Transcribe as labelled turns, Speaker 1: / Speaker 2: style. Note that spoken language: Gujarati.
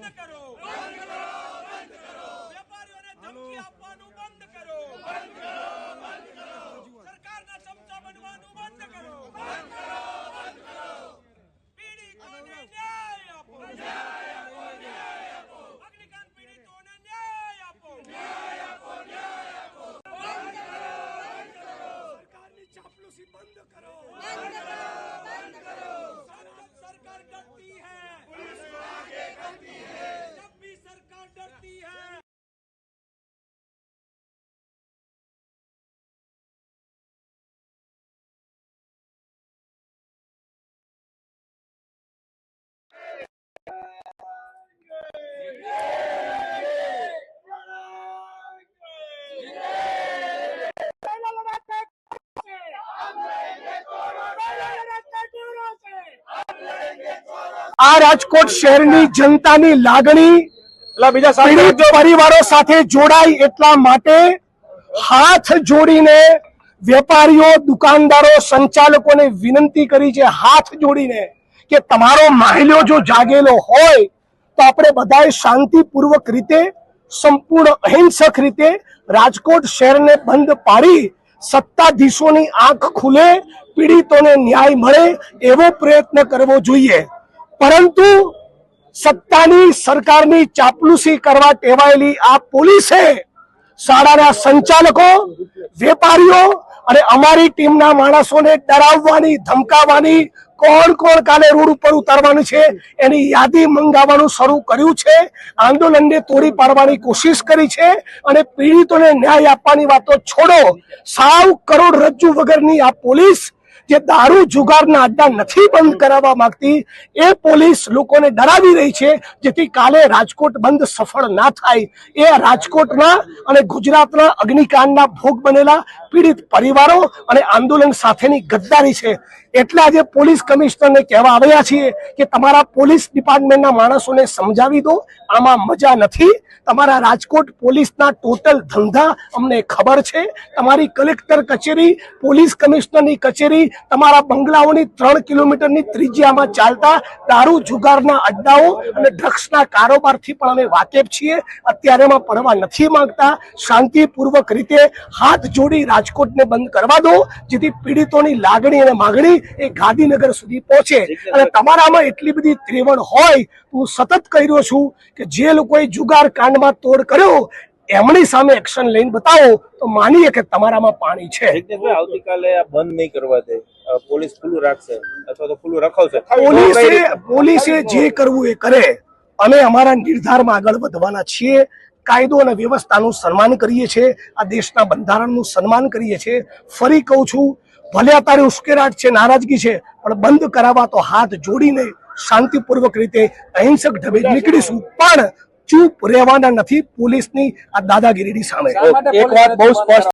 Speaker 1: બંધ કરો, વેપારીઓને ધમકી આપવાનું બંધ કરો, સરકારના ચમચા બનવાનું બંધ કરો, પીડિતોને ન્યાય આપો, અગ્નિકાંડ પીડિતોને ન્યાય આપો, સરકારની ચાપલુસી બંધ કરો, सरकार डरती है, पुलिस को आगे करती है, जब भी सरकार डरती है।
Speaker 2: આ રાજકોટ શહેરની જનતાની લાગણી પીડિત પરિવારો સાથે જોડાય એટલા માટે હાથ જોડીને વેપારીઓ, દુકાનદારો, સંચાલકોને વિનંતી કરી છે, હાથ જોડીને કે તમારો માહિલો જો જાગેલો હોય તો આપણે બધાએ શાંતિપૂર્વક રીતે, સંપૂર્ણ અહિંસક રીતે રાજકોટ શહેરને બંધ પાડી સત્તાધીશોની આંખ ખુલે, પીડિતોને ન્યાય મળે એવો પ્રયત્ન કરવો જોઈએ. પરંતુ સત્તાની, સરકારની ચાપલુસી કરવા ટેવાયેલી આ પોલીસે શાળાના સંચાલકો, વેપારીઓ અને અમારી ટીમના માણસોને ડરાવવાની, ધમકાવવાની, કોણ કોણ કાલે રોડ ઉપર ઉતારવાનું છે એની યાદી મંગાવવાનું શરૂ કર્યું છે. આંદોલનને તોડી પાડવાની કોશિશ કરી છે અને પીડિતોને ન્યાય આપવાની વાતો છોડો. સાવ કરોડરજ્જુ વગરની આ પોલીસ જે દારૂ જુગારના અડ્ડા નથી બંધ કરાવવા માંગતી, એ પોલીસ લોકોને ડરાવી રહી છે જેથી કાલે રાજકોટ બંધ સફળ ના થાય. એ રાજકોટના અને ગુજરાતના અગ્નિકાંડના ભોગ બનેલા પીડિત પરિવારો અને આંદોલન સાથેની ગદ્દારી છે. એટલે આજે પોલીસ કમિશનરને કહેવા આવ્યા છીએ કે તમારા પોલીસ ડિપાર્ટમેન્ટના માણસોને સમજાવી દો, આમાં મજા નથી. તમારા રાજકોટ પોલીસના ટોટલ ધંધા અમને ખબર છે. તમારી કલેક્ટર કચેરી, પોલીસ કમિશનરની કચેરી, તમારા બંગલાઓની 3 કિલોમીટરની ત્રિજ્યામાં ચાલતા દારૂ જુગારના અડ્ડાઓ અને ડ્રગ્સના કારોબારથી પણ અમે વાકેફ છીએ. અત્યારે એમાં પડવા નથી માંગતા. શાંતિપૂર્વક રીતે હાથ જોડી રાજકોટને બંધ કરવા દો જેથી પીડિતોની લાગણી અને માગણી એ ગાંધીનગર સુધી પહોંચે. અને તમારામાં એટલી બધી ત્રેવડ હોય, હું સતત કહી રહ્યો છું કે જે લોકોએ જુગાર કાંડમાં તોડ કર્યો એમની સામે એક્શન લઈને બતાવો તો માનીએ કે તમારામાં પાણી છે.
Speaker 3: આવતીકાલે આ બંધ નહીં કરવા દે, પોલીસ ખુલ્લું રાખશે અથવા તો ખુલ્લું રખાવશે.
Speaker 2: પોલીસે જે કરવું એ કરે. અમે અમારા નિર્ધારમાં આગળ વધવાના છીએ. કાયદો અને વ્યવસ્થાનું સન્માન કરીએ છીએ, આ દેશના બંધારણનું સન્માન કરીએ છીએ. ફરી કહું છું, ભલે અત્યારે ઉશ્કેરાટ છે, નારાજગી છે, પણ બંધ કરાવવા તો હાથ જોડીને શાંતિપૂર્વક રીતે અહિંસક ઢબે નીકળીશું, પણ ચૂપ રહેવાના નથી પોલીસની આ દાદાગીરીની સામે.
Speaker 3: એક વાત બહુ સ્પષ્ટ